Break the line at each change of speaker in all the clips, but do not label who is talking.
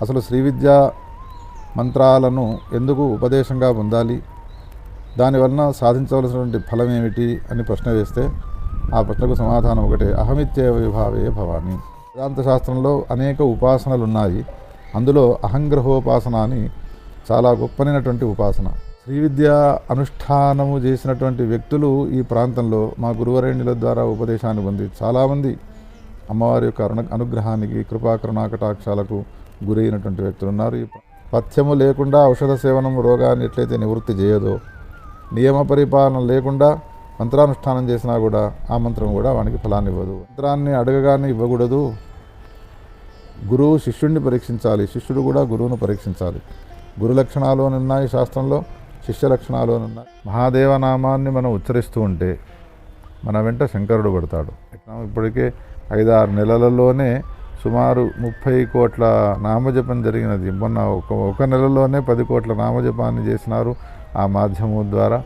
అసలు శ్రీ విద్యా మంత్రాలను ఎందుకు ఉపదేశంగా పొందాలి, దానివలన సాధించవలసినటువంటి ఫలం ఏమిటి అని ప్రశ్న వేస్తే ఆ ప్రశ్నకు సమాధానం ఒకటే, అహమిత్యేవ విభావే భవామి. వేదాంత శాస్త్రంలో అనేక ఉపాసనలు ఉన్నాయి. అందులో అహంగ్రహోపాసన అని చాలా గొప్పనైనటువంటి ఉపాసన. శ్రీ విద్యా అనుష్ఠానము చేసినటువంటి వ్యక్తులు ఈ ప్రాంతంలో మా గురువరేణ్యుల ద్వారా ఉపదేశాన్ని పొంది చాలామంది అమ్మవారి యొక్క అనుగ్రహానికి, కృపాకరుణాకటాక్షాలకు గురైనటువంటి వ్యక్తులు ఉన్నారు. ఈ పథ్యము లేకుండా ఔషధ సేవనం రోగాన్ని ఎట్లయితే నివృత్తి చేయదో, నియమ పరిపాలన లేకుండా మంత్రానుష్ఠానం చేసినా కూడా ఆ మంత్రం కూడా వానికి ఫలాన్ని ఇవ్వదు. మంత్రాన్ని అడగగానే ఇవ్వకూడదు. గురువు శిష్యుడిని పరీక్షించాలి, శిష్యుడు కూడా గురువును పరీక్షించాలి. గురు లక్షణాలు ఉన్నాయి శాస్త్రంలో, శిష్య లక్షణాలు ఉన్నాయి. మహాదేవనామాన్ని మనం ఉచ్చరిస్తూ ఉంటే మన వెంట శంకరుడు పడతాడు. ఇప్పటికే 5-6 నెలలలోనే సుమారు 30 కోట్ల నామజపం జరిగినది. మొన్న ఒక నెలలోనే 10 కోట్ల నామజపాన్ని చేసినారు ఆ మాధ్యమం ద్వారా.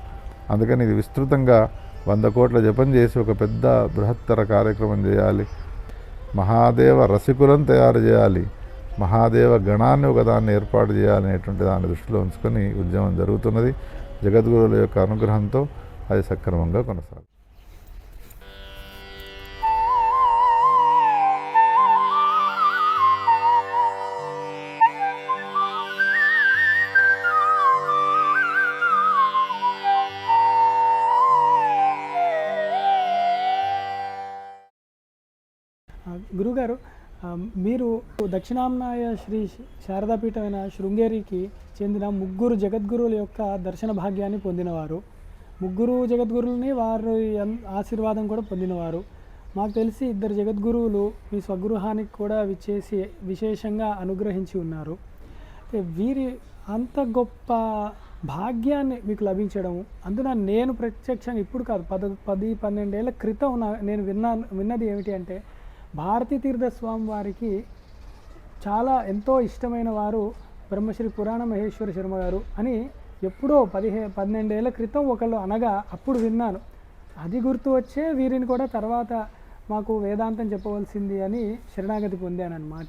అందుకని ఇది విస్తృతంగా 100 కోట్ల జపం చేసి ఒక పెద్ద బృహత్తర కార్యక్రమం చేయాలి. మహాదేవ రసికులను తయారు చేయాలి, మహాదేవ గణాన్ని ఒకదాన్ని ఏర్పాటు చేయాలనేటువంటి దాన్ని దృష్టిలో ఉంచుకొని ఉద్యమం జరుగుతున్నది. జగద్గురువుల యొక్క అనుగ్రహంతో అది సక్రమంగా కొనసాగుతుంది.
గురుగారు, మీరు దక్షిణాంనాయ శ్రీ శారదాపీఠమైన శృంగేరికి చెందిన 3 జగద్గురువుల యొక్క దర్శన భాగ్యాన్ని పొందినవారు. 3 జగద్గురువులని వారి ఆశీర్వాదం కూడా పొందినవారు. మాకు తెలిసి 2 జగద్గురువులు మీ స్వగృహానికి కూడా విచ్చేసి విశేషంగా అనుగ్రహించి ఉన్నారు. వీరి అంత గొప్ప భాగ్యాన్ని మీకు లభించడము, అందున నేను ప్రత్యక్షంగా ఇప్పుడు కాదు 10-12 ఏళ్ల క్రితం నేను విన్నది ఏమిటి అంటే, భారతీ తీర్థ స్వామి వారికి చాలా ఎంతో ఇష్టమైన వారు బ్రహ్మశ్రీ పురాణ మహేశ్వర శర్మ గారు అని ఎప్పుడో 12 ఏళ్ల క్రితం ఒకళ్ళు అనగా అప్పుడు విన్నాను. అది గుర్తు వచ్చే వీరిని కూడా తర్వాత మాకు వేదాంతం చెప్పవలసింది అని శరణాగతి పొందానమాట.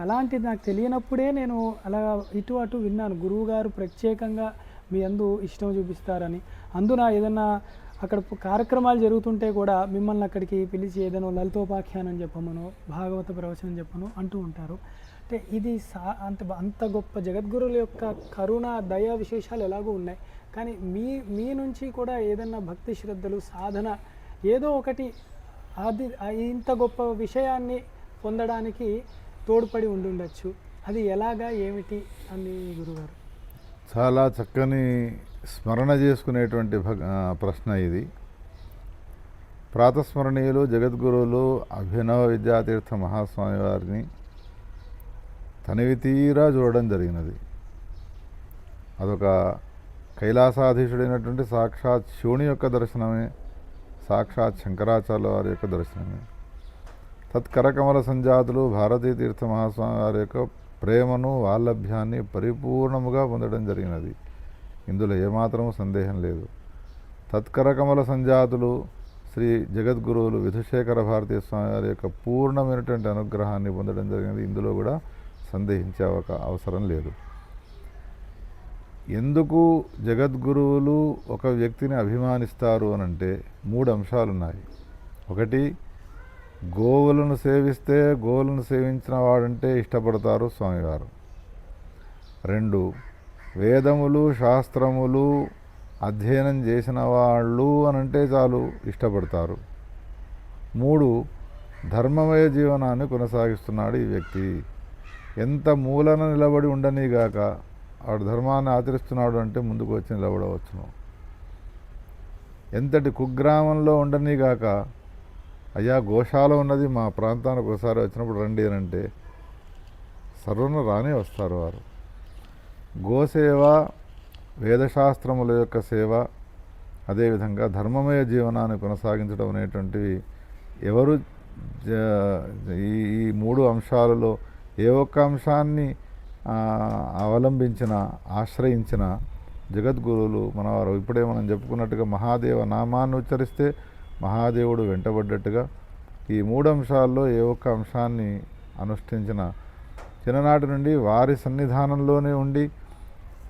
అలాంటిది నాకు తెలియనప్పుడే నేను అలా ఇటు అటు విన్నాను, గురువుగారు ప్రత్యేకంగా మీ అందు ఇష్టం చూపిస్తారని. అందున ఏదన్నా అక్కడ కార్యక్రమాలు జరుగుతుంటే కూడా మిమ్మల్ని అక్కడికి పిలిచి ఏదైనా లలితోపాఖ్యానం చెప్పమనో, భాగవత ప్రవచనం చెప్పమనో అంటూ ఉంటారు. అంటే ఇది అంత గొప్ప జగద్గురువుల యొక్క కరుణ, దయ విశేషాలు ఎలాగో ఉన్నాయి. కానీ మీ నుంచి కూడా ఏదన్నా భక్తి శ్రద్ధలు, సాధన ఏదో ఒకటి అది ఇంత గొప్ప విషయాన్ని పొందడానికి తోడ్పడి ఉండుండొచ్చు. అది ఎలాగా, ఏమిటి అని గురుగారు?
చాలా చక్కని స్మరణ చేసుకునేటువంటి ప్రశ్న ఇది. ప్రాతస్మరణీయులు జగద్గురువులు అభినవ విద్యాతీర్థ మహాస్వామి వారిని తనివి తీరా చూడడం జరిగినది. అదొక కైలాసాధీశుడైనటువంటి సాక్షాత్ శివుని యొక్క దర్శనమే, సాక్షాత్ శంకరాచార్యుల వారి యొక్క దర్శనమే. తత్కరకమల సంజాతులు భారతీ తీర్థ మహాస్వామి వారి యొక్క ప్రేమను, వాల్లభ్యాన్ని పరిపూర్ణముగా పొందడం జరిగినది. ఇందులో ఏమాత్రము సందేహం లేదు. తత్కరకమల సంజాతులు శ్రీ జగద్గురువులు విధుశేఖర భారతీ స్వామి వారి యొక్క పూర్ణమైనటువంటి అనుగ్రహాన్ని పొందడం జరిగినది. ఇందులో కూడా సందేహించే అవసరం లేదు. ఎందుకు జగద్గురువులు ఒక వ్యక్తిని అభిమానిస్తారు అనంటే 3 అంశాలు ఉన్నాయి. ఒకటి, గోవులను సేవిస్తే గోవులను సేవించిన వాడంటే ఇష్టపడతారు స్వామివారు. 2, వేదములు శాస్త్రములు అధ్యయనం చేసిన వాళ్ళు అనంటే చాలు ఇష్టపడతారు. 3, ధర్మమయ జీవనాన్ని కొనసాగిస్తున్నాడు ఈ వ్యక్తి. ఎంత మూలన నిలబడి ఉండనీగాక వాడు ధర్మాన్ని ఆచరిస్తున్నాడు అంటే ముందుకు వచ్చి నిలబడవచ్చును. ఎంతటి కుగ్రామంలో ఉండనీగాక, అయ్యా గోశాల ఉన్నది మా ప్రాంతానికి ఒకసారి వచ్చినప్పుడు రండి అని అంటే సర్వన రానే వస్తారు వారు. గోసేవ, వేదశాస్త్రముల యొక్క సేవ, అదేవిధంగా ధర్మమయ జీవనాన్ని కొనసాగించడం అనేటువంటివి ఎవరు ఈ 3 అంశాలలో ఏ ఒక్క అంశాన్ని అవలంబించిన, ఆశ్రయించిన జగద్గురువులు మనవారు. ఇప్పుడే మనం చెప్పుకున్నట్టుగా మహాదేవ నామాన్ని ఉచ్చరిస్తే మహాదేవుడు వెంటబడ్డట్టుగా ఈ 3 అంశాల్లో ఏ ఒక్క అంశాన్ని అనుష్ఠించిన చిన్ననాటి నుండి వారి సన్నిధానంలోనే ఉండి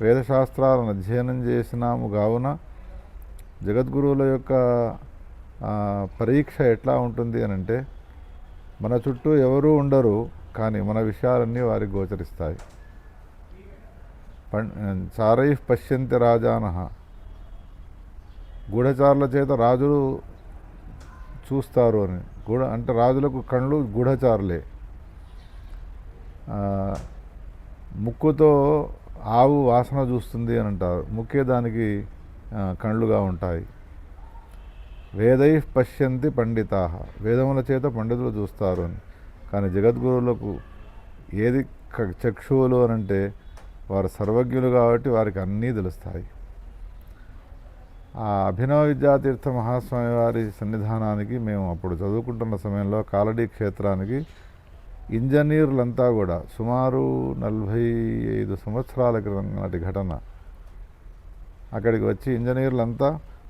వేదశాస్త్రాలను అధ్యయనం చేసినాము కావున జగద్గురువుల యొక్క పరీక్ష ఎట్లా ఉంటుంది అని అంటే, మన చుట్టూ ఎవరూ ఉండరు, కానీ మన విషయాలన్నీ వారికి గోచరిస్తాయి. చారై పశ్యంతి రాజానః, గూఢచారుల చేత రాజులు చూస్తారు అని. అంటే రాజులకు కళ్ళు గూఢచారులే. ముక్కుతో ఆవు వాసన చూస్తుంది అని అంటారు, ముక్కే దానికి కళ్ళుగా ఉంటాయి. వేదై పశ్యంతి పండితాః, వేదముల చేత పండితులు చూస్తారు అని. కానీ జగద్గురువులకు ఏది చక్షువులు అని అంటే, వారు సర్వజ్ఞులు కాబట్టి వారికి అన్నీ తెలుస్తాయి. ఆ అభినవ విద్యాతీర్థ మహాస్వామి వారి సన్నిధానానికి మేము అప్పుడు చదువుకుంటున్న సమయంలో కాలడీ క్షేత్రానికి ఇంజనీర్లంతా కూడా సుమారు 45 సంవత్సరాల క్రితం నాటి ఘటన. అక్కడికి వచ్చి ఇంజనీర్లంతా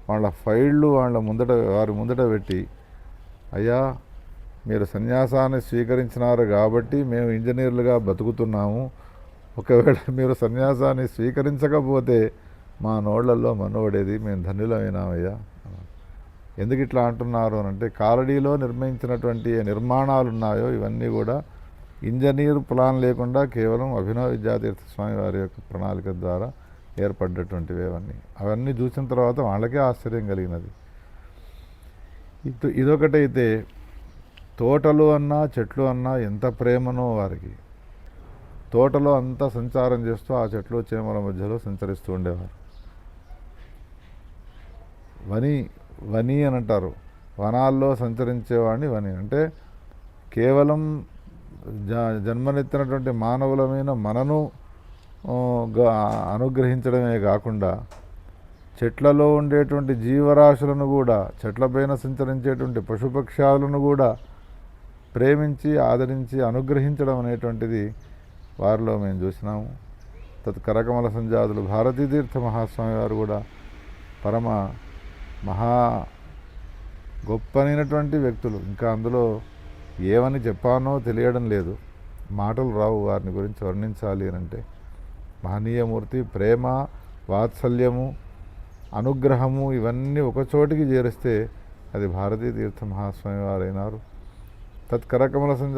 వాళ్ళ ఫైళ్ళు వారి ముందట పెట్టి, అయ్యా మీరు సన్యాసాన్ని స్వీకరించినారు కాబట్టి మేము ఇంజనీర్లుగా బతుకుతున్నాము, ఒకవేళ మీరు సన్యాసాన్ని స్వీకరించకపోతే మా నోళ్లలో మనోడేది, మేము ధన్యులమైనామయ్యా. ఎందుకు ఇట్లా అంటున్నారు అని అంటే, కాలడీలో నిర్మించినటువంటి నిర్మాణాలు ఉన్నాయో ఇవన్నీ కూడా ఇంజనీర్ ప్లాన్ లేకుండా కేవలం అభినవ విద్యాతీర్థ స్వామి వారి యొక్క ప్రణాళిక ద్వారా ఏర్పడ్డటువంటివి అవన్నీ చూసిన తర్వాత వాళ్ళకే ఆశ్చర్యం కలిగినది. ఇదొకటైతే తోటలు అన్నా చెట్లు అన్నా ఎంత ప్రేమనో వారికి. తోటలో అంతా సంచారం చేస్తూ ఆ చెట్లు చేమల మధ్యలో సంచరిస్తూ ఉండేవారు. వని అని అంటారు, వనాల్లో సంచరించేవాడిని వని అంటే కేవలం జన్మనెత్తినటువంటి మానవులమైన మనను అనుగ్రహించడమే కాకుండా చెట్లలో ఉండేటువంటి జీవరాశులను కూడా, చెట్లపైన సంచరించేటువంటి పశుపక్షాలను కూడా ప్రేమించి ఆదరించి అనుగ్రహించడం అనేటువంటిది వారిలో మేము చూసినాము. కరకమల సంజాతులు భారతీతీర్థ మహాస్వామి వారు కూడా పరమ మహా గొప్పనైనటువంటి వ్యక్తులు. ఇంకా అందులో ఏమని చెప్పానో తెలియడం లేదు, మాటలు రావు వారిని గురించి వర్ణించాలి అని అంటే. మహనీయమూర్తి, ప్రేమ, వాత్సల్యము, అనుగ్రహము ఇవన్నీ ఒకచోటికి చేరిస్తే అది భారతీతీర్థ మహాస్వామి వారైనారు. కరకమల సంజ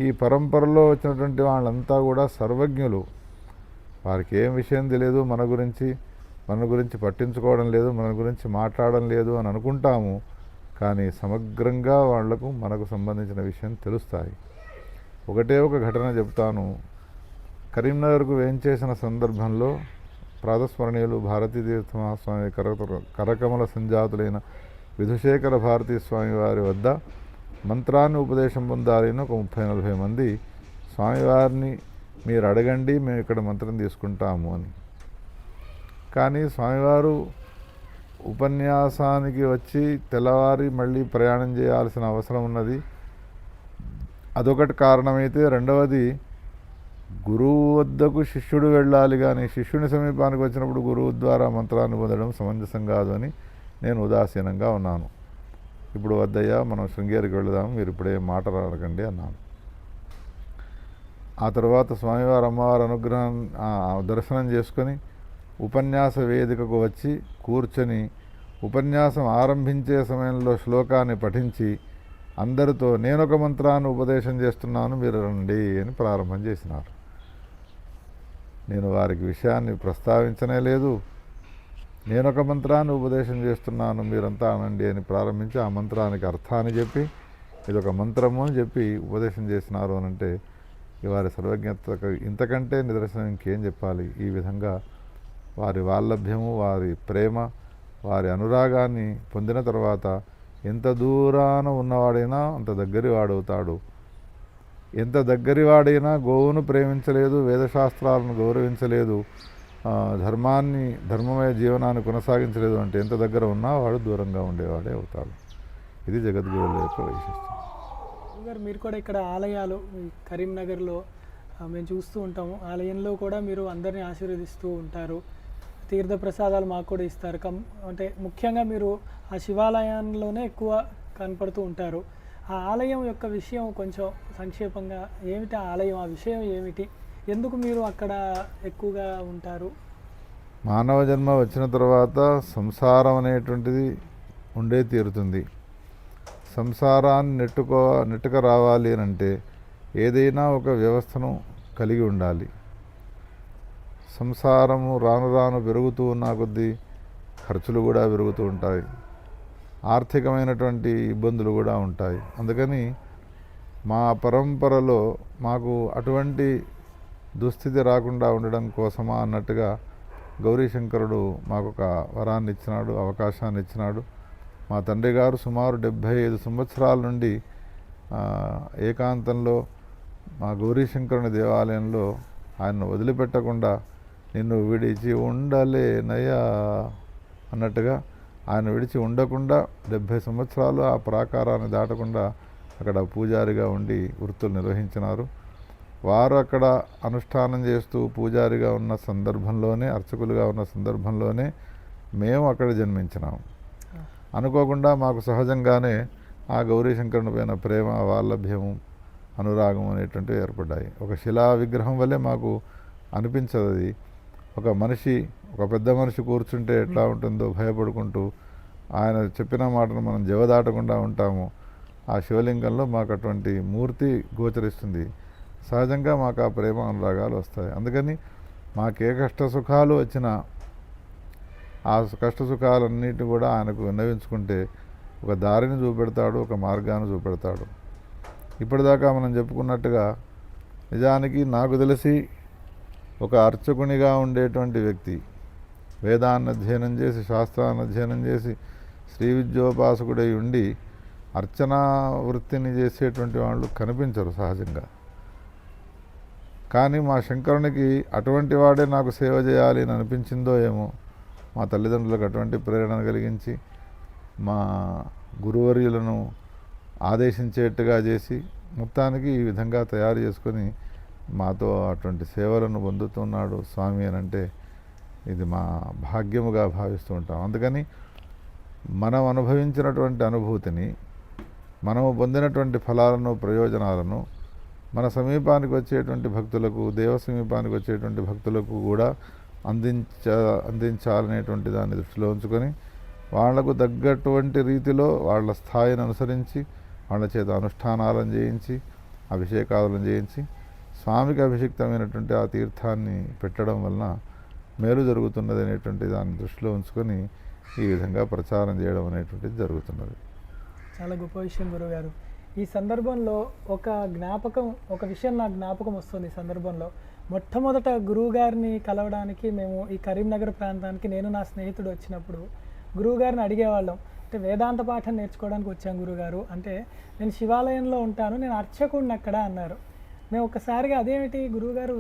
ఈ పరంపరలో వచ్చినటువంటి వాళ్ళంతా కూడా సర్వజ్ఞులు. వారికి ఏం విషయం తెలియదు, మన గురించి పట్టించుకోవడం లేదు, మన గురించి మాట్లాడడం లేదు అని అనుకుంటాము. కానీ సమగ్రంగా మనకు సంబంధించిన విషయం తెలుస్తాయి. ఒకటే ఒక ఘటన చెప్తాను. కరీంనగర్కు వేంచేసిన సందర్భంలో ప్రాతస్మరణీయులు భారతీతీర్థ మహాస్వామి కరకమల సంజాతులైన విధుశేఖర భారతీ స్వామి వారి వద్ద మంత్రాన్ని ఉపదేశం పొందాలని ఒక 30-40 మంది స్వామివారిని మీరు అడగండి, మేము ఇక్కడ మంత్రం తీసుకుంటాము అని. కానీ స్వామివారు ఉపన్యాసానికి వచ్చి తెల్లవారి మళ్ళీ ప్రయాణం చేయాల్సిన అవసరం ఉన్నది. అదొకటి కారణమైతే, రెండవది గురువు వద్దకు శిష్యుడు వెళ్ళాలి, కానీ శిష్యుని సమీపానికి వచ్చినప్పుడు గురువు ద్వారా మంత్రాన్ని పొందడం సమంజసం కాదు అని నేను ఉదాసీనంగా ఉన్నాను. ఇప్పుడు వద్దయ్యా మనం శృంగేరికి వెళదాము, మీరు ఇప్పుడే మాట్లాడకండి అన్నాను. ఆ తర్వాత స్వామివారు అమ్మవారి అనుగ్రహం దర్శనం చేసుకొని ఉపన్యాస వేదికకు వచ్చి కూర్చొని ఉపన్యాసం ఆరంభించే సమయంలో శ్లోకాన్ని పఠించి అందరితో నేనొక మంత్రాన్ని ఉపదేశం చేస్తున్నాను, మీరు రండి అని ప్రారంభం చేసినారు. నేను వారికి విషయాన్ని ప్రస్తావించనే లేదు. నేనొక మంత్రాన్ని ఉపదేశం చేస్తున్నాను, మీరంతా అనండి అని ప్రారంభించి ఆ మంత్రానికి అర్థాన్ని చెప్పి ఇదొక మంత్రము అని చెప్పి ఉపదేశం చేసినారు అని అంటే వారి సర్వజ్ఞతకు ఇంతకంటే నిదర్శనం ఇంకేం చెప్పాలి. ఈ విధంగా వారి వాల్లభ్యము, వారి ప్రేమ, వారి అనురాగాన్ని పొందిన తర్వాత ఎంత దూరాన ఉన్నవాడైనా అంత దగ్గరి వాడవుతాడు. ఎంత దగ్గరివాడైనా గోవును ప్రేమించలేదు, వేదశాస్త్రాలను గౌరవించలేదు, ధర్మమయ జీవనాన్ని కొనసాగించలేదు అంటే ఎంత దగ్గర ఉన్నా వాడు దూరంగా ఉండేవాడే అవుతాడు. ఇది జగద్గురువుల యొక్క వైశిష్టం.
గారు మీరు కూడా ఇక్కడ ఆలయాలు కరీంనగర్లో మేము చూస్తూ ఉంటాము. ఆలయంలో కూడా మీరు అందరినీ ఆశీర్వదిస్తూ ఉంటారు, తీర్థ ప్రసాదాలు మాకు కూడా ఇస్తారు. అంటే ముఖ్యంగా మీరు ఆ శివాలయంలోనే ఎక్కువ కనపడుతూ ఉంటారు. ఆ ఆలయం యొక్క విషయం కొంచెం సంక్షేపంగా ఏమిటి ఆ ఆలయం, ఆ విషయం ఏమిటి, ఎందుకు మీరు అక్కడ ఎక్కువగా ఉంటారు?
మానవ జన్మ వచ్చిన తర్వాత సంసారం అనేటువంటిది ఉండే తీరుతుంది. సంసారాన్ని నెట్టుక రావాలి అని అంటే ఏదైనా ఒక వ్యవస్థను కలిగి ఉండాలి. సంసారము రాను రాను పెరుగుతూ ఉన్న కొద్దీ ఖర్చులు కూడా పెరుగుతూ ఉంటాయి, ఆర్థికమైనటువంటి ఇబ్బందులు కూడా ఉంటాయి. అందుకని మా పరంపరలో మాకు అటువంటి దుస్థితి రాకుండా ఉండడం కోసమా అన్నట్టుగా గౌరీశంకరుడు మాకు ఒక వరాన్ని ఇచ్చినాడు, అవకాశాన్ని ఇచ్చినాడు. మా తండ్రి గారు సుమారు 75 సంవత్సరాల నుండి ఏకాంతంలో మా గౌరీశంకరుని దేవాలయంలో ఆయన్ను వదిలిపెట్టకుండా నిన్ను విడిచి ఉండలేనయ్యా అన్నట్టుగా ఆయన విడిచి ఉండకుండా 70 సంవత్సరాలు ఆ ప్రాకారాన్ని దాటకుండా అక్కడ పూజారిగా ఉండి వృత్తులు నిర్వహించినారు. వారు అక్కడ అనుష్ఠానం చేస్తూ పూజారిగా ఉన్న సందర్భంలోనే, అర్చకులుగా ఉన్న సందర్భంలోనే మేము అక్కడ జన్మించినాము. అనుకోకుండా మాకు సహజంగానే ఆ గౌరీశంకరుని పైన ప్రేమ, వాల్లభ్యము, అనురాగం అనేటువంటివి ఏర్పడ్డాయి. ఒక శిలా విగ్రహం వల్లే మాకు అనిపించదు అది. ఒక మనిషి, ఒక పెద్ద మనిషి కూర్చుంటే ఎట్లా ఉంటుందో భయపడుకుంటూ ఆయన చెప్పిన మాటను మనం జవదాటకుండా ఉంటాము. ఆ శివలింగంలో మాకు అటువంటి మూర్తి గోచరిస్తుంది. సహజంగా మాకు ఆ ప్రేమ అనురాగాలు వస్తాయి. అందుకని మాకే కష్ట సుఖాలు వచ్చినా ఆ కష్ట సుఖాలన్నిటిని కూడా ఆయనకు విన్నవించుకుంటే ఒక దారిని చూపెడతాడు, ఒక మార్గాన్ని చూపెడతాడు. ఇప్పటిదాకా మనం చెప్పుకున్నట్టుగా నిజానికి నాకు తెలిసి ఒక అర్చకునిగా ఉండేటువంటి వ్యక్తి వేదాన్ని అధ్యయనం చేసి, శాస్త్రాన్ని అధ్యయనం చేసి, శ్రీ విద్యోపాసకుడై ఉండి అర్చనా వృత్తిని చేసేటువంటి వాళ్ళు కనిపించరు సహజంగా. కానీ మా శంకరునికి అటువంటి వాడే నాకు సేవ చేయాలి అని అనిపించిందో ఏమో, మా తల్లిదండ్రులకు అటువంటి ప్రేరణ కలిగించి మా గురువర్యులను ఆదేశించేట్టుగా చేసి మొత్తానికి ఈ విధంగా తయారు చేసుకొని మాతో అటువంటి సేవలను పొందుతున్నాడు స్వామి అని అంటే ఇది మా భాగ్యముగా భావిస్తూ ఉంటాం. అందుకని మనం అనుభవించినటువంటి అనుభూతిని, మనము పొందినటువంటి ఫలాలను, ప్రయోజనాలను మన సమీపానికి వచ్చేటువంటి భక్తులకు, దేవ సమీపానికి వచ్చేటువంటి భక్తులకు కూడా అందించాలనేటువంటి దాన్ని దృష్టిలో ఉంచుకొని వాళ్లకు తగ్గటువంటి రీతిలో వాళ్ళ స్థాయిని అనుసరించి వాళ్ళ చేత అనుష్ఠానాలను చేయించి, అభిషేకాలను చేయించి స్వామికి అభిషిక్తమైనటువంటి ఆ తీర్థాన్ని పెట్టడం వలన మేలు జరుగుతున్నది అనేటువంటి దాన్ని దృష్టిలో ఉంచుకొని ఈ విధంగా ప్రచారం చేయడం అనేటువంటిది జరుగుతున్నది.
చాలా గొప్ప విషయం గురువుగారు. ఈ సందర్భంలో ఒక విషయం నాకు జ్ఞాపకం వస్తుంది. ఈ సందర్భంలో మొట్టమొదట గురువుగారిని కలవడానికి మేము ఈ కరీంనగర్ ప్రాంతానికి నేను నా స్నేహితుడు వచ్చినప్పుడు గురువుగారిని అడిగేవాళ్ళం. అంటే వేదాంత పాఠం నేర్చుకోవడానికి వచ్చాం గురువుగారు అంటే, నేను శివాలయంలో ఉంటాను, నేను అర్చకుడిని అక్కడ అన్నారు. మేము ఒక్కసారిగా అదేమిటి గురువుగారు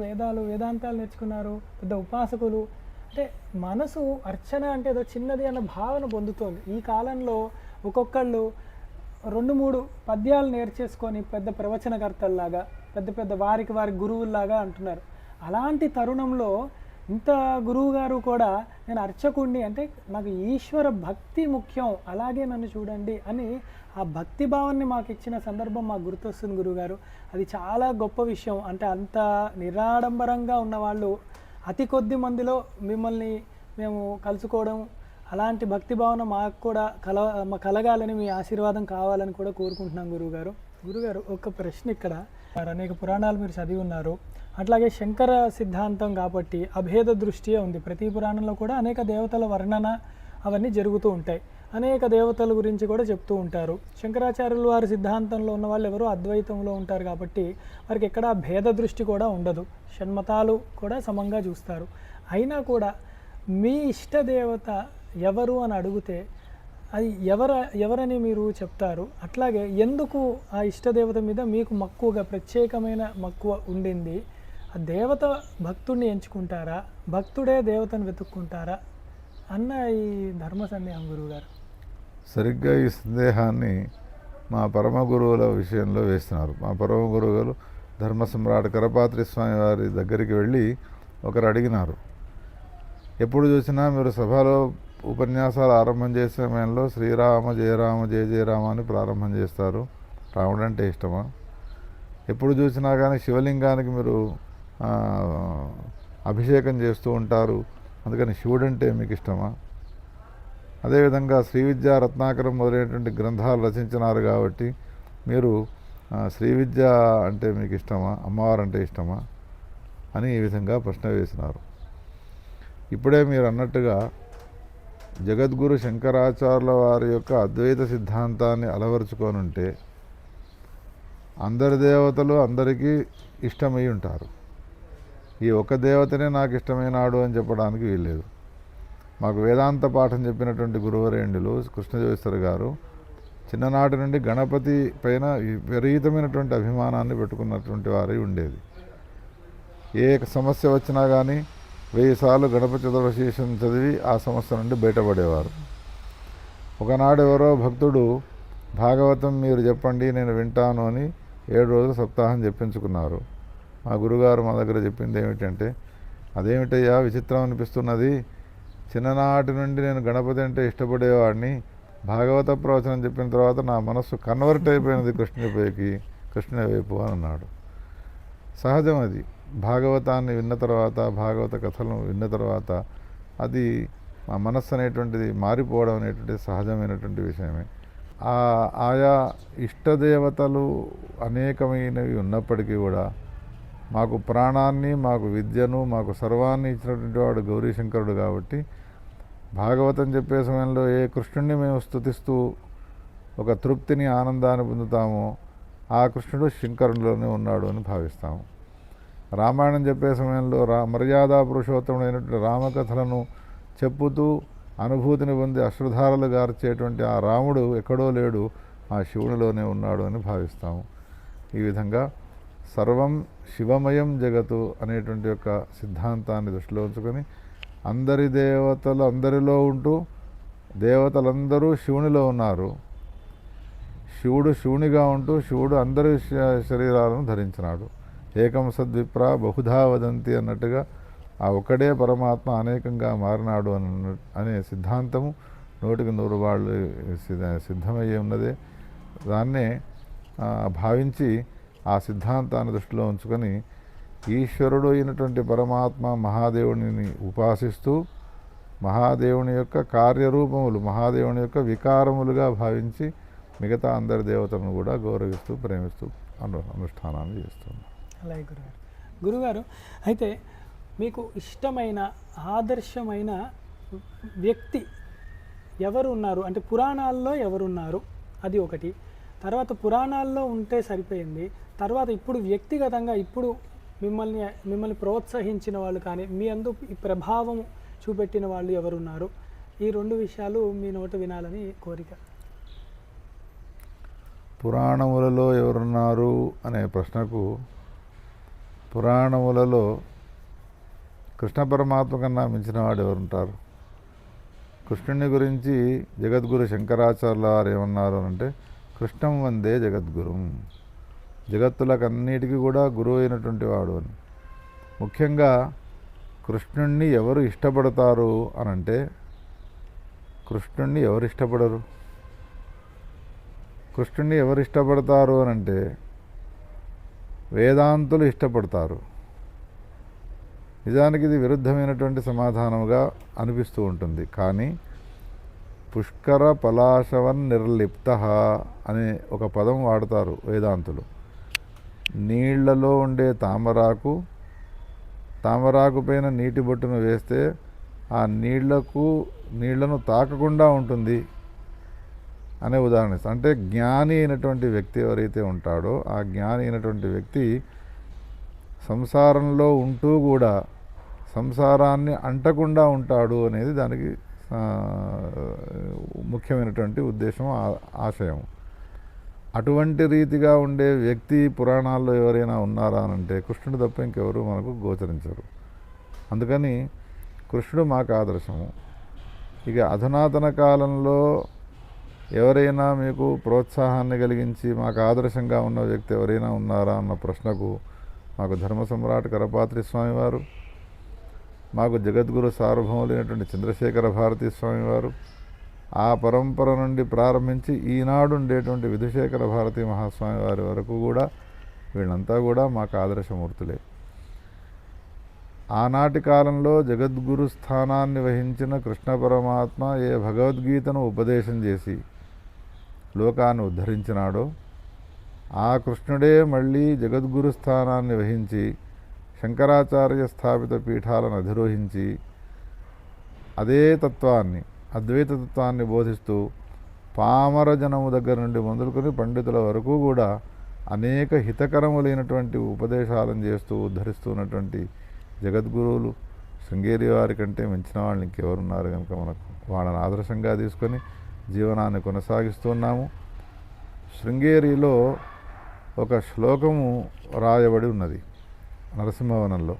వేదాంతాలు నేర్చుకున్నారు, పెద్ద ఉపాసకులు అంటే మనసు అర్చన అంటే ఏదో చిన్నది అన్న భావన పొందుతోంది. ఈ కాలంలో ఒక్కొక్కళ్ళు 2-3 పద్యాలు నేర్చేసుకొని పెద్ద ప్రవచనకర్తల్లాగా, పెద్ద వారి గురువుల్లాగా అంటున్నారు. అలాంటి తరుణంలో ఇంత గురువుగారు కూడా నేను అర్చకుడిని అంటే నాకు ఈశ్వర భక్తి ముఖ్యం, అలాగే నన్ను చూడండి అని ఆ భక్తి భావాన్ని మాకు ఇచ్చిన సందర్భం మాకు గుర్తొస్తుంది గురువుగారు. అది చాలా గొప్ప విషయం. అంటే అంత నిరాడంబరంగా ఉన్నవాళ్ళు అతి కొద్ది మందిలో మిమ్మల్ని మేము కలుసుకోవడం, అలాంటి భక్తి భావన మాకు కూడా కలగాలని, మీ ఆశీర్వాదం కావాలని కూడా కోరుకుంటున్నాం గురుగారు. ఒక ప్రశ్న ఇక్కడ, అనేక పురాణాలు మీరు చదివి ఉన్నారు, అట్లాగే శంకర సిద్ధాంతం కాబట్టి అభేద దృష్టియే ఉంది. ప్రతి పురాణంలో కూడా అనేక దేవతల వర్ణన అవన్నీ జరుగుతూ ఉంటాయి, అనేక దేవతల గురించి కూడా చెప్తూ ఉంటారు. శంకరాచార్యులు వారి సిద్ధాంతంలో ఉన్న వాళ్ళు ఎవరో అద్వైతంలో ఉంటారు కాబట్టి వారికి ఎక్కడ భేద దృష్టి కూడా ఉండదు, షణ్మతాలు కూడా సమంగా చూస్తారు. అయినా కూడా మీ ఇష్ట దేవత ఎవరు అని అడిగితే అది ఎవరని మీరు చెప్తారు? అట్లాగే ఎందుకు ఆ ఇష్టదేవత మీద మీకు మక్కువగా, ప్రత్యేకమైన మక్కువ ఉండింది? ఆ దేవత భక్తుడిని ఎంచుకుంటారా, భక్తుడే దేవతను వెతుక్కుంటారా అన్న ఈ ధర్మ సందేహం గురువుగారు.
సరిగ్గా ఈ సందేహాన్ని మా పరమ గురువుల విషయంలో వేస్తున్నారు. మా పరమ గురువులు ధర్మ సమ్రాట్ కరపాత్రి స్వామి వారి దగ్గరికి వెళ్ళి ఒకరు అడిగినారు, ఎప్పుడు చూసినా మీరు సభలో ఉపన్యాసాలు ఆరంభం చేసే సమయంలో శ్రీరామ జయ రామ జయ జయ రామ అని ప్రారంభం చేస్తారు, రాముడు అంటే ఇష్టమా? ఎప్పుడు చూసినా కానీ శివలింగానికి మీరు అభిషేకం చేస్తూ ఉంటారు, అందుకని శివుడంటే మీకు ఇష్టమా? అదేవిధంగా శ్రీ విద్యా రత్నాకరం మొదలైనటువంటి గ్రంథాలు రచించినారు కాబట్టి మీరు శ్రీ విద్య అంటే మీకు ఇష్టమా, అమ్మవారు అంటే ఇష్టమా అని ఈ విధంగా ప్రశ్న వేసినారు. ఇప్పుడే మీరు అన్నట్టుగా జగద్గురు శంకరాచార్యుల వారి యొక్క అద్వైత సిద్ధాంతాన్ని అలవరుచుకొనుంటే అందరి దేవతలు అందరికీ ఇష్టమై ఉంటారు. ఈ ఒక్క దేవతనే నాకు ఇష్టమైనాడు అని చెప్పడానికి వీల్లేదు. మాకు వేదాంత పాఠం చెప్పినటువంటి గురువరేణ్యులు కృష్ణజోగేశ్వర గారు చిన్ననాటి నుండి గణపతి పైన విపరీతమైనటువంటి అభిమానాన్ని పెట్టుకున్నటువంటి వారై ఉండేది. ఏ సమస్య వచ్చినా కానీ 1000 సార్లు గణపతి చతుర్దశీశం చదివి ఆ సమస్య నుండి బయటపడేవారు. ఒకనాడు ఎవరో భక్తుడు భాగవతం మీరు చెప్పండి నేను వింటాను అని 7 రోజులు సప్తాహం చెప్పించుకున్నారు. మా గురుగారు మా దగ్గర చెప్పింది ఏమిటంటే, అదేమిటయ్యా విచిత్రం అనిపిస్తున్నది, చిన్ననాటి నుండి నేను గణపతి అంటే ఇష్టపడేవాడిని, భాగవత ప్రవచనం చెప్పిన తర్వాత నా మనస్సు కన్వర్ట్ అయిపోయినది కృష్ణుని వైపు అని అన్నాడు. సహజం అది. భాగవతాన్ని విన్న తర్వాత, భాగవత కథలను విన్న తర్వాత అది మా మనస్సు అనేటువంటిది మారిపోవడం అనేటువంటిది సహజమైనటువంటి విషయమే. ఆయా ఇష్టదేవతలు అనేకమైనవి ఉన్నప్పటికీ కూడా మాకు ప్రాణాన్ని, మాకు విద్యను, మాకు సర్వాన్ని ఇచ్చినటువంటి వాడు గౌరీశంకరుడు కాబట్టి భాగవతం చెప్పే సమయంలో ఏ కృష్ణుడిని మేము స్తుతిస్తూ ఒక తృప్తిని, ఆనందాన్ని పొందుతామో ఆ కృష్ణుడు శంకరునిలోనే ఉన్నాడు అని భావిస్తాము. రామాయణం చెప్పే సమయంలో మర్యాదా పురుషోత్తముడైనటువంటి రామకథలను చెప్పుతూ అనుభూతిని పొంది అశ్రుధారలు గార్చేటువంటి ఆ రాముడు ఎక్కడో లేడు, ఆ శివునిలోనే ఉన్నాడు అని భావిస్తాము. ఈ విధంగా సర్వం శివమయం జగత్తు అనేటువంటి యొక్క సిద్ధాంతాన్ని దృష్టిలో ఉంచుకొని అందరి దేవతలు అందరిలో ఉంటూ దేవతలందరూ శివునిలో ఉన్నారు, శివుడు శివునిగా ఉంటూ శివుడు అందరి శరీరాలను ధరించినాడు. ఏకం సద్విప్ర బహుధా వదంతి అన్నట్టుగా ఆ ఒక్కడే పరమాత్మ అనేకంగా మారినాడు అనే సిద్ధాంతము 100కి 100 సిద్ధమయ్యే ఉన్నదే. దాన్నే భావించి ఆ సిద్ధాంతాన్ని దృష్టిలో ఉంచుకొని ఈశ్వరుడు అయినటువంటి పరమాత్మ మహాదేవుని ఉపాసిస్తూ మహాదేవుని యొక్క కార్యరూపములు, మహాదేవుని యొక్క వికారములుగా భావించి మిగతా అందరి దేవతలను కూడా గౌరవిస్తూ ప్రేమిస్తూ అనుష్ఠానాన్ని చేస్తున్నారు.
అలాగే గురుగారు అయితే మీకు ఇష్టమైన ఆదర్శమైన వ్యక్తి ఎవరు ఉన్నారు అంటే పురాణాల్లో ఎవరున్నారు అది ఒకటి, తర్వాత పురాణాల్లో ఉంటే సరిపోయింది, తర్వాత ఇప్పుడు వ్యక్తిగతంగా ఇప్పుడు మిమ్మల్ని ప్రోత్సహించిన వాళ్ళు కానీ మీ అందు ఈ ప్రభావం చూపెట్టిన వాళ్ళు ఎవరున్నారు, ఈ 2 విషయాలు మీ నోట వినాలని కోరిక.
పురాణములలో ఎవరున్నారు అనే ప్రశ్నకు పురాణములలో కృష్ణ పరమాత్మ కన్నా మించిన వాడు ఎవరుంటారు? కృష్ణుని గురించి జగద్గురు శంకరాచార్యుల వారు ఏమన్నారు అంటే, కృష్ణం వందే జగద్గురుం, జగత్తులకన్నిటికీ కూడా గురువు అయినటువంటి వాడు అని. ముఖ్యంగా కృష్ణుణ్ణి ఎవరు ఇష్టపడతారు అనంటే, కృష్ణుణ్ణి ఎవరు ఇష్టపడరు? కృష్ణుణ్ణి ఎవరు ఇష్టపడతారు అనంటే వేదాంతులు ఇష్టపడతారు. నిజానికి ఇది విరుద్ధమైనటువంటి సమాధానముగా అనిపిస్తూ ఉంటుంది. కానీ పుష్కర పలాశవన్ నిర్లిప్త అనే ఒక పదం వాడతారు వేదాంతులు. నీళ్లలో ఉండే తామరాకు పైన నీటి బొట్టును వేస్తే ఆ నీళ్లను తాకకుండా ఉంటుంది అనే ఉదాహరణ. అంటే జ్ఞాని అయినటువంటి వ్యక్తి ఎవరైతే ఉంటాడో ఆ జ్ఞాని అయినటువంటి వ్యక్తి సంసారంలో ఉంటూ కూడా సంసారాన్ని అంటకుండా ఉంటాడు అనేది దానికి ముఖ్యమైనటువంటి ఉద్దేశం, ఆశయం. అటువంటి రీతిగా ఉండే వ్యక్తి పురాణాల్లో ఎవరైనా ఉన్నారా అనంటే కృష్ణుడు తప్ప ఇంకెవరు మనకు గోచరించరు. అందుకని కృష్ణుడు మాకు ఆదర్శము. ఇక అధునాతన కాలంలో ఎవరైనా మీకు ప్రోత్సాహాన్ని కలిగించి మాకు ఆదర్శంగా ఉన్న వ్యక్తి ఎవరైనా ఉన్నారా అన్న ప్రశ్నకు మాకు ధర్మ సమ్రాట్ కరపాత్రి స్వామివారు, మాకు జగద్గురు సార్వభౌములైనటువంటి చంద్రశేఖర భారతీ స్వామివారు, ఆ పరంపర నుండి ప్రారంభించి ఈనాడు ఉండేటువంటి విధుశేఖర భారతీ మహాస్వామి వారి వరకు కూడా వీళ్ళంతా కూడా మాకు ఆదర్శమూర్తులే. ఆనాటి కాలంలో జగద్గురు స్థానాన్ని వహించిన కృష్ణ పరమాత్మ ఏ భగవద్గీతను ఉపదేశం చేసి లోకాన్ని ఉద్ధరించినాడో ఆ కృష్ణుడే మళ్ళీ జగద్గురు స్థానాన్ని వహించి శంకరాచార్య స్థాపిత పీఠాలను అధిరోహించి అదే తత్వాన్ని, అద్వైత తత్వాన్ని బోధిస్తూ పామర జనము దగ్గర నుండి మొదలుకొని పండితుల వరకు కూడా అనేక హితకరములైనటువంటి ఉపదేశాలను చేస్తూ ఉద్ధరిస్తున్నటువంటి జగద్గురువులు శృంగేరి వారి కంటే మించిన వాళ్ళు ఇంకెవరున్నారు కనుక మనకు వాళ్ళని ఆదర్శంగా తీసుకొని జీవనాన్ని కొనసాగిస్తున్నాము. శృంగేరిలో ఒక శ్లోకము రాయబడి ఉన్నది నరసింహవనంలో.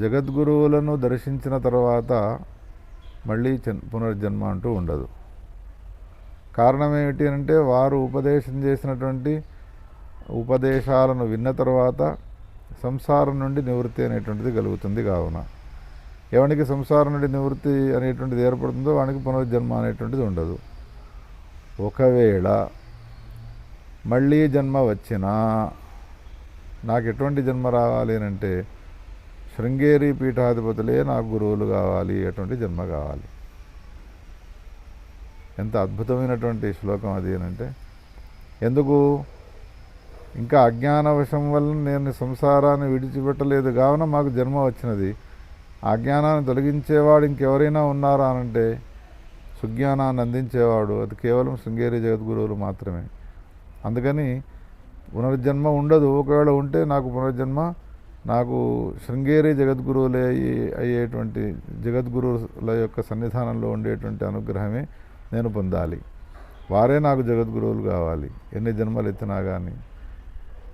జగద్గురువులను దర్శించిన తర్వాత మళ్ళీ పునర్జన్మ అంటూ ఉండదు. కారణం ఏమిటి అంటే వారు ఉపదేశం చేసినటువంటి ఉపదేశాలను విన్న తర్వాత సంసారం నుండి నివృత్తి అనేటువంటిది కలుగుతుంది. కావున ఎవరికి సంసారం నుండి నివృత్తి అనేటువంటిది ఏర్పడుతుందో వానికి పునర్జన్మ అనేటువంటిది ఉండదు. ఒకవేళ మళ్ళీ జన్మ వచ్చినా నాకు ఎటువంటి జన్మ రావాలి అని అంటే శృంగేరి పీఠాధిపతులే నాకు గురువులు కావాలి, ఎటువంటి జన్మ కావాలి. ఎంత అద్భుతమైనటువంటి శ్లోకం అది అంటే, ఎందుకు ఇంకా అజ్ఞానవశం వల్ల నేను సంసారాన్ని విడిచిపెట్టలేదు కావున మాకు జన్మ వచ్చినది. ఆ జ్ఞానాన్ని తొలగించేవాడు ఇంకెవరైనా ఉన్నారా అనంటే సుజ్ఞానాన్ని అందించేవాడు అది కేవలం శృంగేరి జగద్గురువులు మాత్రమే. అందుకని పునర్జన్మ ఉండదు. ఒకవేళ ఉంటే నాకు పునర్జన్మ నాకు శృంగేరి జగద్గురువులే అయ్యేటువంటి జగద్గురువుల యొక్క సన్నిధానంలో ఉండేటువంటి అనుగ్రహమే నేను పొందాలి. వారే నాకు జగద్గురువులు కావాలి ఎన్ని జన్మలు ఎత్తినా కానీ.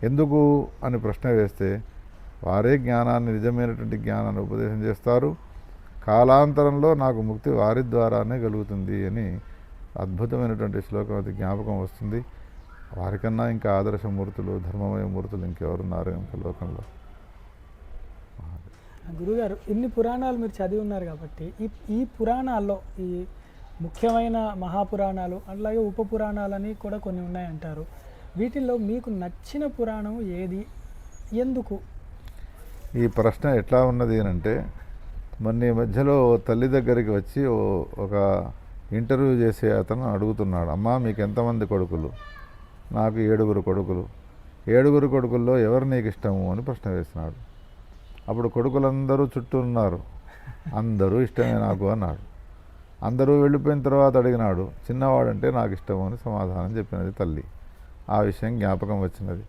ఎందుకు అని ప్రశ్న వేస్తే వారే జ్ఞానాన్ని, నిజమైనటువంటి జ్ఞానాన్ని ఉపదేశం చేస్తారు. కాలాంతరంలో నాకు ముక్తి వారి ద్వారానే కలుగుతుంది అని అద్భుతమైనటువంటి శ్లోకం అది జ్ఞాపకం వస్తుంది. వారికన్నా ఇంకా ఆదర్శమూర్తులు, ధర్మమయ మూర్తులు ఇంకెవరున్నారు ఇంకా లోకంలో.
గురుగారు, ఇన్ని పురాణాలు మీరు చదివి ఉన్నారు కాబట్టి ఈ పురాణాల్లో ఈ ముఖ్యమైన మహాపురాణాలు అలాగే ఉప పురాణాలని కూడా కొన్ని ఉన్నాయంటారు. వీటిల్లో మీకు నచ్చిన పురాణం ఏది, ఎందుకు?
ఈ ప్రశ్న ఎట్లా ఉన్నది అంటే, మొన్న ఈ మధ్యలో తల్లి దగ్గరికి వచ్చి ఒక ఇంటర్వ్యూ చేసే అతను అడుగుతున్నాడు, అమ్మా మీకు ఎంతమంది కొడుకులు? నాకు 7 కొడుకులు. 7 కొడుకుల్లో ఎవరు నీకు ఇష్టము అని ప్రశ్న వేసినాడు. అప్పుడు కొడుకులందరూ చుట్టూ ఉన్నారు. అందరూ ఇష్టమే నాకు అన్నాడు. అందరూ వెళ్ళిపోయిన తర్వాత అడిగినాడు, చిన్నవాడంటే నాకు ఇష్టము అని సమాధానం చెప్పినది తల్లి. ఆ విషయం జ్ఞాపకం వచ్చినది.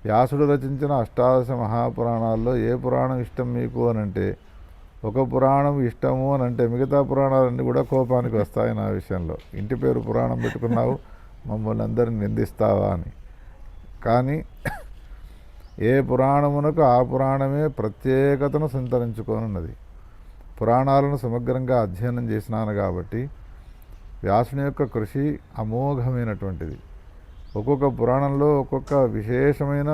వ్యాసుడు రచించిన 18 మహాపురాణాల్లో ఏ పురాణం ఇష్టం మీకు అని అంటే, ఒక పురాణం ఇష్టము అని అంటే మిగతా పురాణాలన్నీ కూడా కోపానికి వస్తాయి నా విషయంలో. ఇంటి పేరు పురాణం పెట్టుకున్నావు, మమ్మల్ని అందరిని నిందిస్తావా అని. కానీ ఏ పురాణమునకు ఆ పురాణమే ప్రత్యేకతను సంతరించుకోనున్నది. పురాణాలను సమగ్రంగా అధ్యయనం చేసినాను కాబట్టి వ్యాసుని యొక్క కృషి అమోఘమైనటువంటిది. ఒక్కొక్క పురాణంలో ఒక్కొక్క విశేషమైన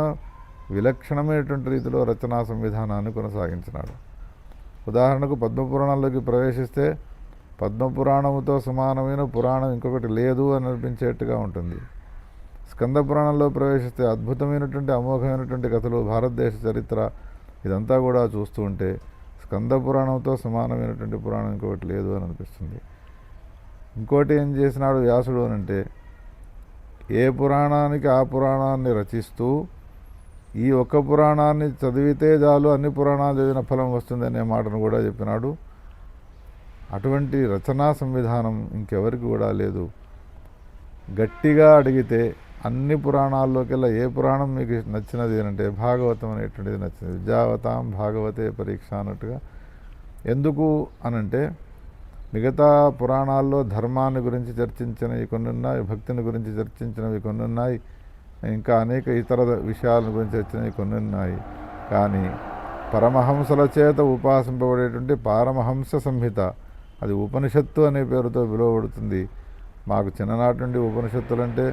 విలక్షణమైనటువంటి రీతిలో రచనా సంవిధానాన్ని కొనసాగించినాడు. ఉదాహరణకు పద్మపురాణంలోకి ప్రవేశిస్తే పద్మపురాణముతో సమానమైన పురాణం ఇంకొకటి లేదు అని అనిపించేట్టుగా ఉంటుంది. స్కంద పురాణంలో ప్రవేశిస్తే అద్భుతమైనటువంటి అమోఘమైనటువంటి కథలు, భారతదేశ చరిత్ర ఇదంతా కూడా చూస్తూ ఉంటే స్కంద పురాణంతో సమానమైనటువంటి పురాణం ఇంకొకటి లేదు అని అనిపిస్తుంది. ఇంకోటి ఏం చేసినాడు వ్యాసుడు అని అంటే, ఏ పురాణానికి ఆ పురాణాన్ని రచిస్తూ ఈ ఒక్క పురాణాన్ని చదివితే చాలు అన్ని పురాణాలు చదివిన ఫలం వస్తుంది అనే మాటను కూడా చెప్పినాడు. అటువంటి రచనా సంవిధానం ఇంకెవరికి కూడా లేదు. గట్టిగా అడిగితే అన్ని పురాణాల్లోకెల్లా ఏ పురాణం మీకు నచ్చినది అంటే భాగవతం అనేటువంటిది నచ్చింది. విద్యావతాం భాగవతే పరీక్ష అన్నట్టుగా. ఎందుకు అనంటే మిగతా పురాణాల్లో ధర్మాన్ని గురించి చర్చించినవి కొన్ని ఉన్నాయి, భక్తిని గురించి చర్చించినవి కొన్ని ఉన్నాయి, ఇంకా అనేక ఇతర విషయాల గురించి చర్చించినవి కొన్ని ఉన్నాయి. కానీ పరమహంసల చేత ఉపాసింపబడేటువంటి పారమహంస సంహిత, అది ఉపనిషత్తు అనే పేరుతో పిలువబడుతుంది. మాకు చిన్ననాటి నుండి ఉపనిషత్తులంటే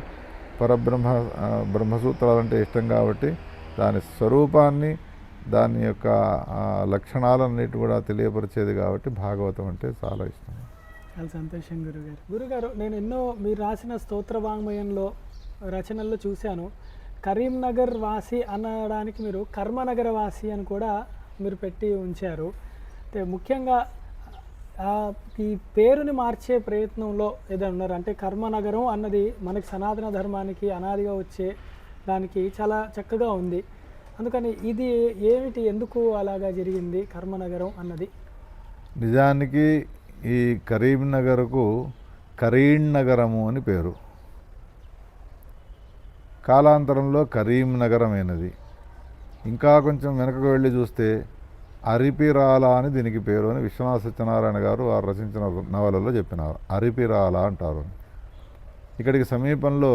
బ్రహ్మసూత్రాలంటే ఇష్టం కాబట్టి దాని స్వరూపాన్ని, దాని యొక్క లక్షణాలన్నిటి కూడా తెలియపరిచేది కాబట్టి భాగవతం అంటే చాలా ఇష్టం.
చాలా సంతోషం గురుగారు. గురుగారు, నేను ఎన్నో మీరు రాసిన స్తోత్ర వాంగ్మయంలో రచనల్లో చూశాను. కరీంనగర్ వాసి అనడానికి మీరు కర్మనగర వాసి అని కూడా మీరు పెట్టి ఉంచారు. అంటే ముఖ్యంగా ఈ పేరుని మార్చే ప్రయత్నంలో ఏదైనా ఉన్నారు అంటే కర్మనగరం అన్నది మనకి సనాతన ధర్మానికి అనాదిగా వచ్చే దానికి చాలా చక్కగా ఉంది. అందుకని ఇది ఏమిటి, ఎందుకు అలాగా జరిగింది కర్మనగరం అన్నది?
నిజానికి ఈ కరీంనగర్కు కరీంనగరము అని పేరు. కాలాంతరంలో కరీంనగరమైనది. ఇంకా కొంచెం వెనకకు వెళ్ళి చూస్తే అరిపిరాల అని దీనికి పేరు అని విశ్వనాథ సత్యనారాయణ గారు వారు రచించిన నవలలో చెప్పినారు. అరిపిరాల అంటారు. ఇక్కడికి సమీపంలో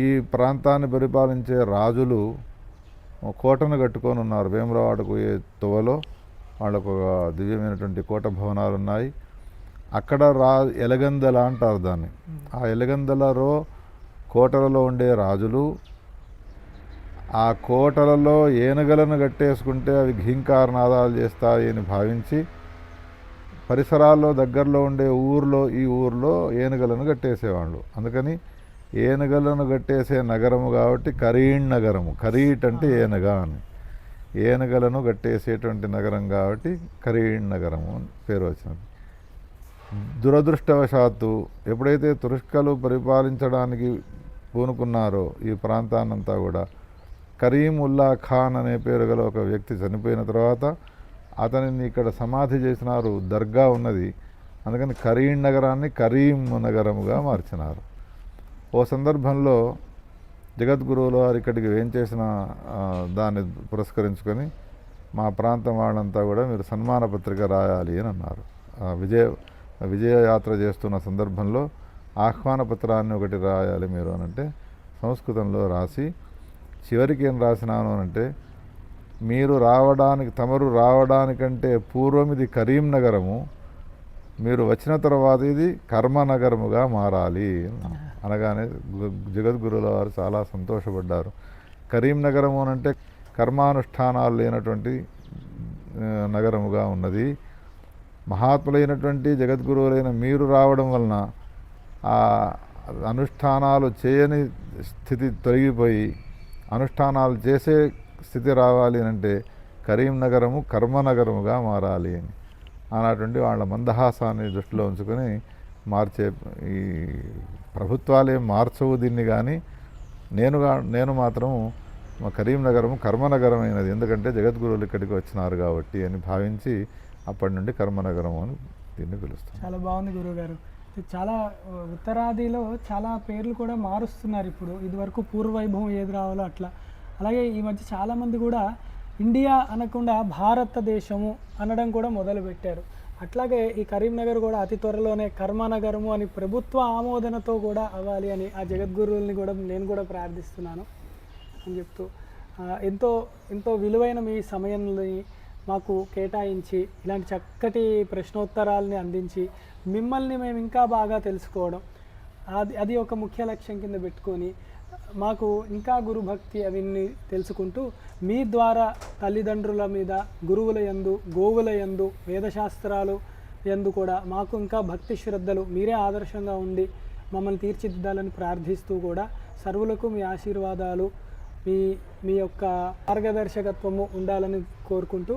ఈ ప్రాంతాన్ని పరిపాలించే రాజులు కోటను కట్టుకొని ఉన్నారు. వేములవాడకు ఏ తువలో వాళ్ళకు ఒక దివ్యమైనటువంటి కోట భవనాలు ఉన్నాయి. అక్కడ ఎలగందల అంటారు దాన్ని. ఆ ఎలగందలలో కోటలలో ఉండే రాజులు ఆ కోటలలో ఏనుగలను కట్టేసుకుంటే అవి ఘీంకారనాదాలు చేస్తాయి అని భావించి పరిసరాల్లో దగ్గరలో ఉండే ఈ ఊర్లో ఏనుగలను కట్టేసేవాళ్ళు. అందుకని ఏనుగలను కట్టేసే నగరము కాబట్టి కరీంనగరము. కరీట్ అంటే ఏనుగ అని, ఏనుగలను కట్టేసేటువంటి నగరం కాబట్టి కరీంనగరము అని పేరు వచ్చినది. దురదృష్టవశాత్తు ఎప్పుడైతే తురుష్కలు పరిపాలించడానికి పూనుకున్నారో ఈ ప్రాంతాన్నంతా కూడా కరీం ఉల్లా ఖాన్ అనే పేరు గల ఒక వ్యక్తి చనిపోయిన తర్వాత అతనిని ఇక్కడ సమాధి చేసినారు. దర్గా ఉన్నది. అందుకని కరీం నగరాన్ని కరీం నగరముగా మార్చినారు. ఓ సందర్భంలో జగద్గురువులు వారు ఇక్కడికి వేంచేసిన దాన్ని పురస్కరించుకొని మా ప్రాంతం వాళ్ళంతా కూడా మీరు సన్మాన పత్రిక రాయాలి అని అన్నారు. విజయయాత్ర చేస్తున్న సందర్భంలో ఆహ్వాన పత్రాన్ని ఒకటి రాయాలి మీరు అనంటే సంస్కృతంలో రాసి చివరికి ఏం రాసినాను అనంటే తమరు రావడానికంటే పూర్వం ఇది కరీంనగరము, మీరు వచ్చిన తర్వాత ఇది కర్మనగరముగా మారాలి అనగానే జగద్గురువుల వారు చాలా సంతోషపడ్డారు. కరీంనగరము అనంటే కర్మానుష్ఠానాలు లేనటువంటి నగరముగా ఉన్నది. మహాత్ములైనటువంటి జగద్గురువులైన మీరు రావడం వలన ఆ అనుష్ఠానాలు చేయని స్థితి తొలగిపోయి అనుష్ఠానాలు చేసే స్థితి రావాలి అంటే కరీంనగరము కర్మనగరముగా మారాలి అని అన్నటువంటి వాళ్ళ మందహాసాన్ని దృష్టిలో ఉంచుకొని మార్చే ఈ ప్రభుత్వాలే మార్చవు దీన్ని. కానీ నేను మాత్రం మా కరీంనగరము కర్మనగరమైనది, ఎందుకంటే జగద్గురువులు ఇక్కడికి వచ్చినారు కాబట్టి అని భావించి అప్పటి నుండి కర్మనగరం అని దీన్ని పిలుస్తాం.
చాలా బాగుంది గురువుగారు. చాలా ఉత్తరాదిలో చాలా పేర్లు కూడా మారుస్తున్నారు ఇప్పుడు. ఇదివరకు పూర్వవైభవం ఏది రావాలో అట్లా. అలాగే ఈ మధ్య చాలామంది కూడా ఇండియా అనకుండా భారతదేశము అనడం కూడా మొదలుపెట్టారు. అట్లాగే ఈ కరీంనగర్ కూడా అతి త్వరలోనే కర్మనగరము అని ప్రభుత్వ ఆమోదనతో కూడా అవ్వాలి అని ఆ జగద్గురువుల్ని కూడా నేను కూడా ప్రార్థిస్తున్నాను అని చెప్తూ ఎంతో ఎంతో విలువైన మీ సమయాన్ని మాకు కేటాయించి ఇలాంటి చక్కటి ప్రశ్నోత్తరాలని అందించి మిమ్మల్ని మేము ఇంకా బాగా తెలుసుకోవడం అది ఒక ముఖ్య లక్ష్యం కింద పెట్టుకొని మాకు ఇంకా గురుభక్తి అవన్నీ తెలుసుకుంటూ మీ ద్వారా తల్లిదండ్రుల మీద గురువుల యందు గోవుల యందు వేదశాస్త్రాలు యందు కూడా మాకు ఇంకా భక్తి శ్రద్ధలు మీరే ఆదర్శంగా ఉండి మమ్మల్ని తీర్చిదిద్దాలని ప్రార్థిస్తూ కూడా సర్వులకు మీ ఆశీర్వాదాలు మీ యొక్క మార్గదర్శకత్వము ఉండాలని కోరుకుంటూ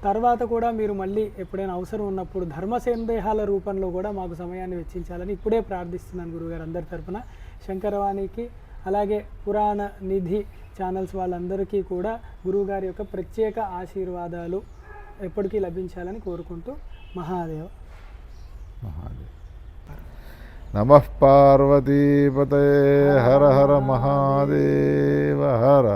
తర్వాత కూడా మీరు మళ్ళీ ఎప్పుడైనా అవసరం ఉన్నప్పుడు ధర్మ సందేహాల రూపంలో కూడా మాకు సమయాన్ని వెచ్చించాలని ఇప్పుడే ప్రార్థిస్తున్నాను గురుగారు అందరి తరపున. శంకరవాణికి అలాగే పురాణ నిధి ఛానల్స్ వాళ్ళందరికీ కూడా గురువుగారి యొక్క ప్రత్యేక ఆశీర్వాదాలు ఎప్పటికీ లభించాలని కోరుకుంటూ మహాదేవ.
నమః పార్వతీపతయే హర హర మహాదేవ హర.